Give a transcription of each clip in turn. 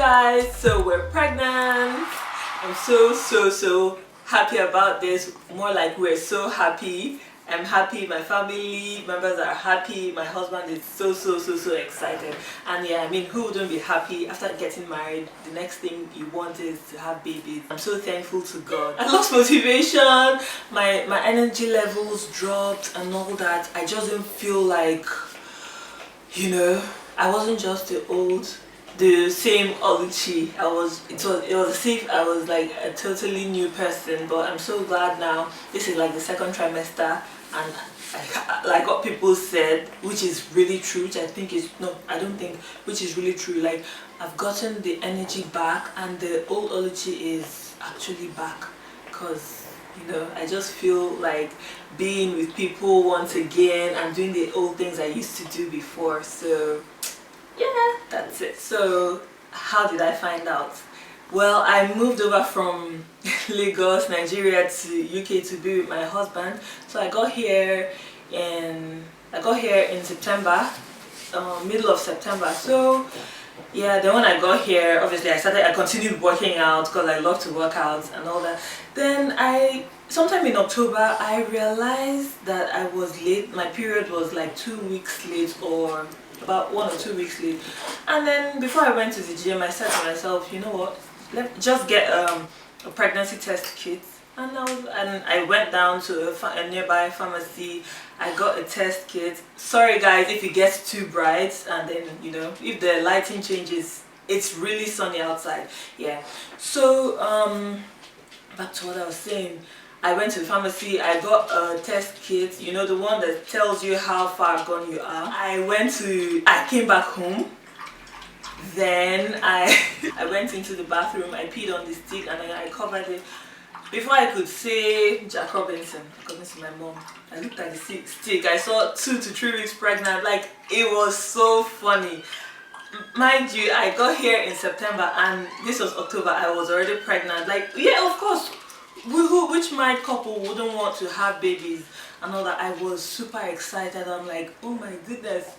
guys, so we're pregnant. I'm so happy about this. More like we're so happy. I'm happy, my family members are happy, my husband is so excited. And yeah, I mean, who wouldn't be happy after getting married? The next thing you want is to have babies. I'm so thankful to God. I lost motivation, my energy levels dropped and all that. I just didn't feel like, you know, I wasn't just the same Oluchi. It was as if I was like a totally new person. But I'm so glad now. This is like the second trimester, and like what people said, which is really true, which I think is, no, I don't think, which is really true. Like, I've gotten the energy back, and the old Oluchi is actually back, because, you know, I just feel like being with people once again and doing the old things I used to do before. So yeah, that's it. So how did I find out? Well, I moved over from Lagos, Nigeria to UK to be with my husband. So I got here in September, middle of September. So yeah, then when I got here, obviously I continued working out because I love to work out and all that. Then sometime in October, I realized that I was late. My period was like 2 weeks late, or about 1 or 2 weeks late. And then before I went to the gym, I said to myself, you know what, let me just get a pregnancy test kit. And I went down to a nearby pharmacy. I got a test kit. Sorry guys if it gets too bright, and then, you know, if the lighting changes, it's really sunny outside. Yeah, so back to what I was saying. I went to the pharmacy, I got a test kit, you know, the one that tells you how far gone you are. I came back home. Then I went into the bathroom, I peed on the stick, and then I covered it. Before I could say Jack Robinson, according to my mom, I looked at the stick, I saw 2 to 3 weeks pregnant. Like, it was so funny. Mind you, I got here in September and this was October. I was already pregnant. Like, yeah, of course, which married couple wouldn't want to have babies and all that? I was super excited. I'm like, oh my goodness,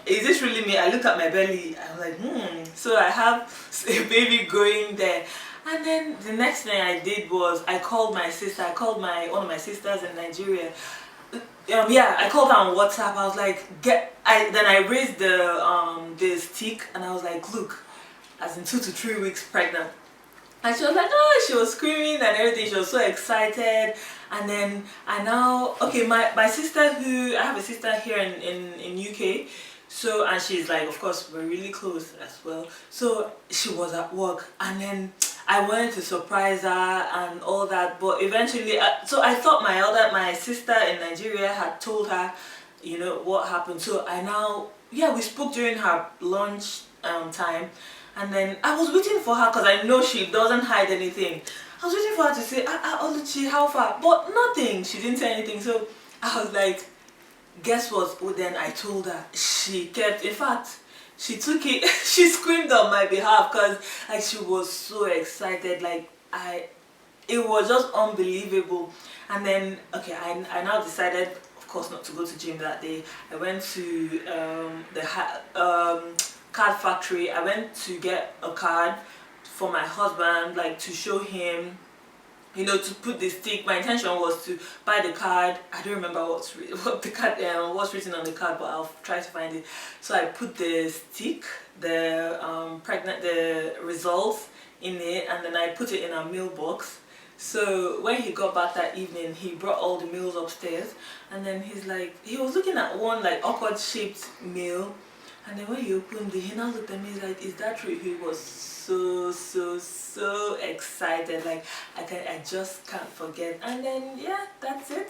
is this really me? I looked at my belly, I'm like, so I have a baby going there. And then the next thing I did was I called my sister. I called one of my sisters in Nigeria. Yeah, I called her on WhatsApp. I was like, then I raised the stick and I was like, look, as in 2 to 3 weeks pregnant. And she was like, oh, she was screaming and everything. She was so excited. And then my sister, I have a sister here in UK. So, and she's like, of course, we're really close as well. So she was at work, and then I wanted to surprise her and all that. But eventually, so I thought my sister in Nigeria had told her, you know, what happened. So we spoke during her lunch time. And then I was waiting for her because I know she doesn't hide anything. I was waiting for her to say, Oluchi, how far? But nothing. She didn't say anything. So I was like, guess what? Well, then I told her. She kept, in fact, she took it. She screamed on my behalf because like she was so excited. Like it was just unbelievable. And then, okay, I now decided, of course, not to go to gym that day. I went to the card factory. I went to get a card for my husband, like to show him, you know, to put the stick. My intention was to buy the card. I don't remember what's written on the card, but I'll try to find it. So I put the stick, the results in it, and then I put it in a mailbox. So when he got back that evening, he brought all the mails upstairs, and then he was looking at one like awkward shaped mail. And then when he opened it, he now looked at me, he's like, is that true? He was so excited. Like, I just can't forget. And then, yeah, that's it.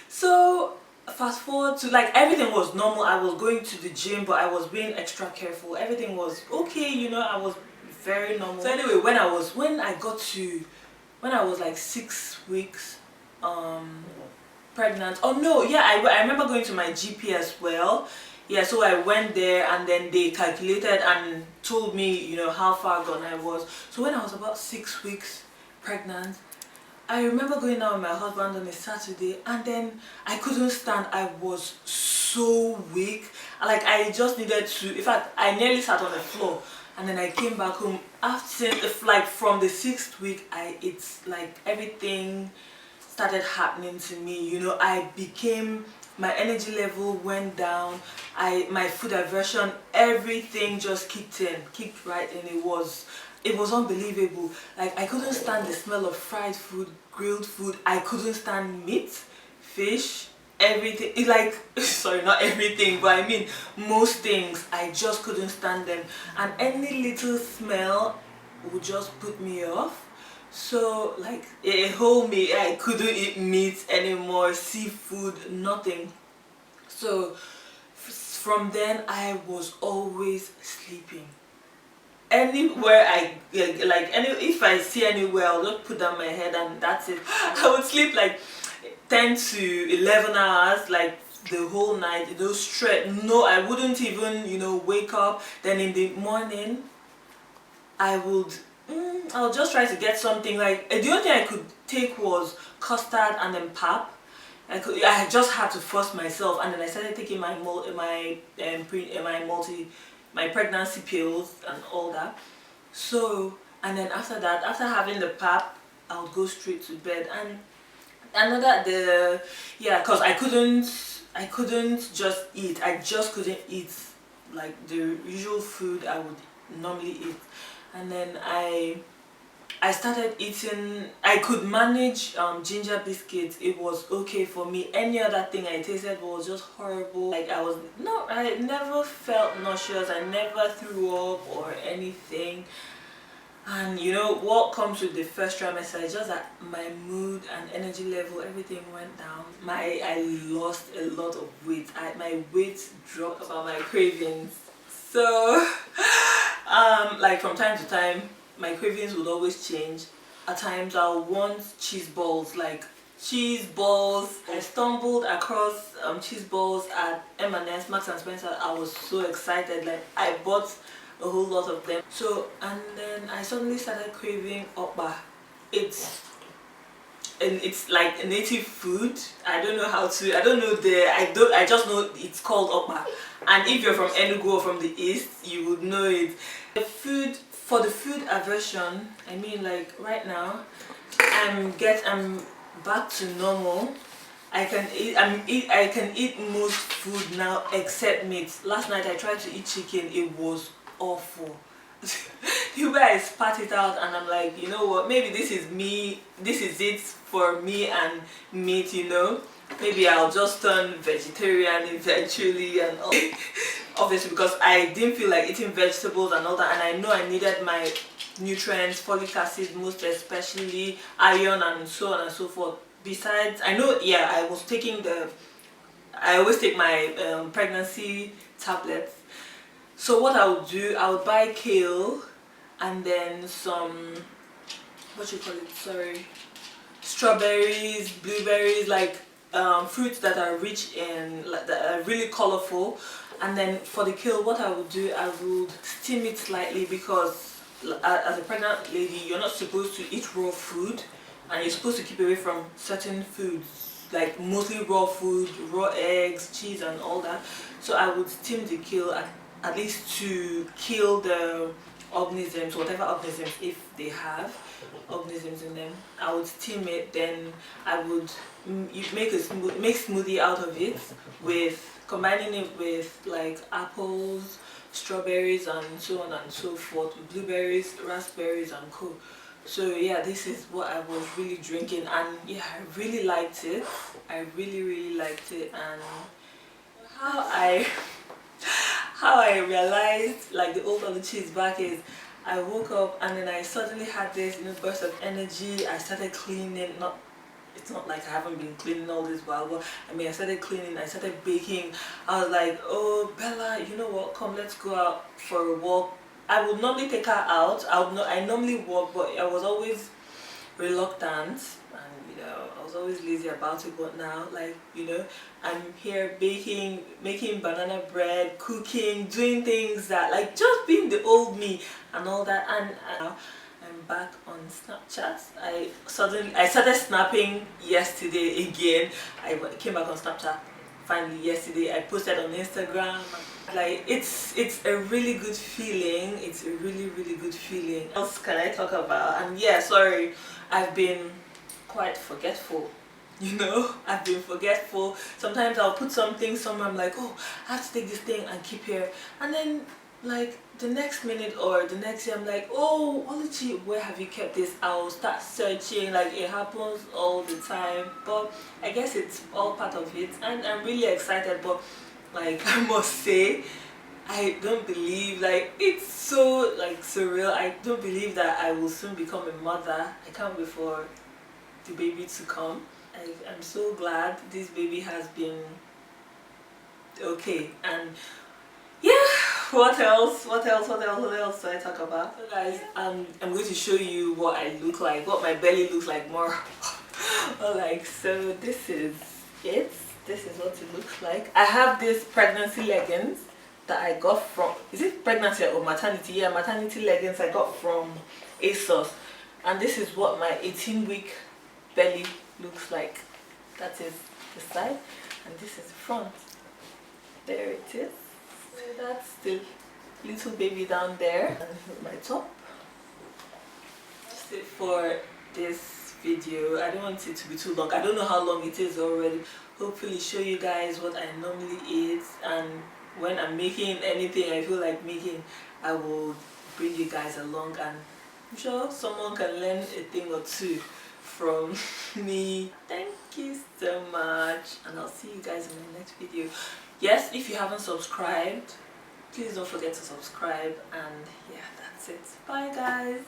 So fast forward to, like, everything was normal. I was going to the gym, but I was being extra careful. Everything was okay, you know, I was very normal. So anyway, when I was like 6 weeks pregnant. Oh no, yeah, I remember going to my GP as well. Yeah, so I went there and then they calculated and told me, you know, how far gone I was. So when I was about 6 weeks pregnant, I remember going out with my husband on a Saturday, and then I couldn't stand. I was so weak. Like, I just needed to, in fact, I nearly sat on the floor. and then I came back home after, like from the 6th week, it's like everything started happening to me. You know, my energy level went down, my food aversion, everything just kicked right in. It was unbelievable. Like, I couldn't stand the smell of fried food, grilled food. I couldn't stand meat, fish, everything. It's like, sorry, not everything, but I mean most things. I just couldn't stand them, and any little smell would just put me off. So like a whole meal, I couldn't eat meat anymore, seafood, nothing. So from then I was always sleeping. Anywhere if I see anywhere, I'll just put down my head and that's it. I would sleep like 10 to 11 hours, like the whole night. Those straight. No, I wouldn't even, you know, wake up. Then in the morning, I'll just try to get something. Like, the only thing I could take was custard and then pap. I just had to force myself, and then I started taking my pregnancy pills and all that. So, and then after that, after having the pap, I would go straight to bed. And because I couldn't just eat. I just couldn't eat like the usual food I would normally eat. And then I started eating. I could manage ginger biscuits. It was okay for me. Any other thing I tasted was just horrible. Like, I never felt nauseous. I never threw up or anything. And you know what comes with the first trimester is just that my mood and energy level, everything went down. I lost a lot of weight. My weight dropped about my cravings. So like from time to time, my cravings would always change. At times I'll want cheese balls, like cheese balls. I stumbled across cheese balls at M&S, Marks and Spencer. I was so excited, like I bought a whole lot of them. So, and then I suddenly started craving okpa. It's like a native food. I don't know I just know it's called okpa. And if you're from Enugu or from the east, you would know it. For the food aversion, I mean, like right now, I'm back to normal. I can eat most food now except meat. Last night I tried to eat chicken. It was awful. The way I spat it out, and I'm like, you know what, maybe this is it for me and meat, you know. Maybe I'll just turn vegetarian eventually and all. Obviously, because I didn't feel like eating vegetables and all that, and I know I needed my nutrients, folic acid most especially, iron and so on and so forth. Besides, I know, yeah, I always take my pregnancy tablets. So what I would do, I would buy kale and then some, strawberries, blueberries, like fruits that are rich in, that are really colorful. And then for the kale, what I would do, I would steam it slightly, because as a pregnant lady, you're not supposed to eat raw food, and you're supposed to keep away from certain foods, like mostly raw food, raw eggs, cheese and all that. So I would steam the kale at least to kill the organisms, whatever organisms, if they have organisms in them. I would steam it, then I would make smoothie out of it, with combining it with like apples, strawberries and so on and so forth, blueberries, raspberries and co. So yeah, this is what I was really drinking, and yeah, I really liked it. I really liked it. And how I realized like the old Oluchi is back is, I woke up and then I suddenly had this, you know, burst of energy. I started cleaning. It's not like I haven't been cleaning all this while, but I mean, I started cleaning, I started baking. I was like, oh Bella, you know what, come, let's go out for a walk. I would normally take her out. I normally walk, but I was always reluctant, and you know, I was always lazy about it. But now, like, you know, I'm here baking, making banana bread, cooking, doing things that, like, just being the old me and all that. And now I'm back on Snapchat. I started snapping yesterday again. I came back on Snapchat finally yesterday I posted on Instagram. Like it's a really good feeling. It's a really good feeling. What else can I talk about? And yeah, sorry, I've been quite forgetful. You know, I've been forgetful. Sometimes I'll put something somewhere, I'm like, oh, I have to take this thing and keep here, and then like the next minute or the next day I'm like, oh Oluchi, where have you kept this? I'll start searching. Like it happens all the time, but I guess it's all part of it, and I'm really excited. But like I must say, I don't believe, like it's so like surreal. I don't believe that I will soon become a mother. I can't wait for the baby to come. I'm so glad this baby has been okay. And yeah, what else do I talk about? So guys, I'm going to show you what I look like, what my belly looks like more. Like, so this is it. This is what it looks like. I have this pregnancy leggings that I got from, is it pregnancy or maternity? Yeah, maternity leggings I got from ASOS. And this is what my 18-week belly looks like. That is the side, and this is the front. There it is. So that's the little baby down there, and my top. Just it for this video. I don't want it to be too long. I don't know how long it is already. Hopefully show you guys what I normally eat, and when I'm making anything I feel like making, I will bring you guys along, and I'm sure someone can learn a thing or two from me. Thank you so much, and I'll see you guys in the next video. Yes, if you haven't subscribed, please don't forget to subscribe, and yeah, that's it. Bye guys.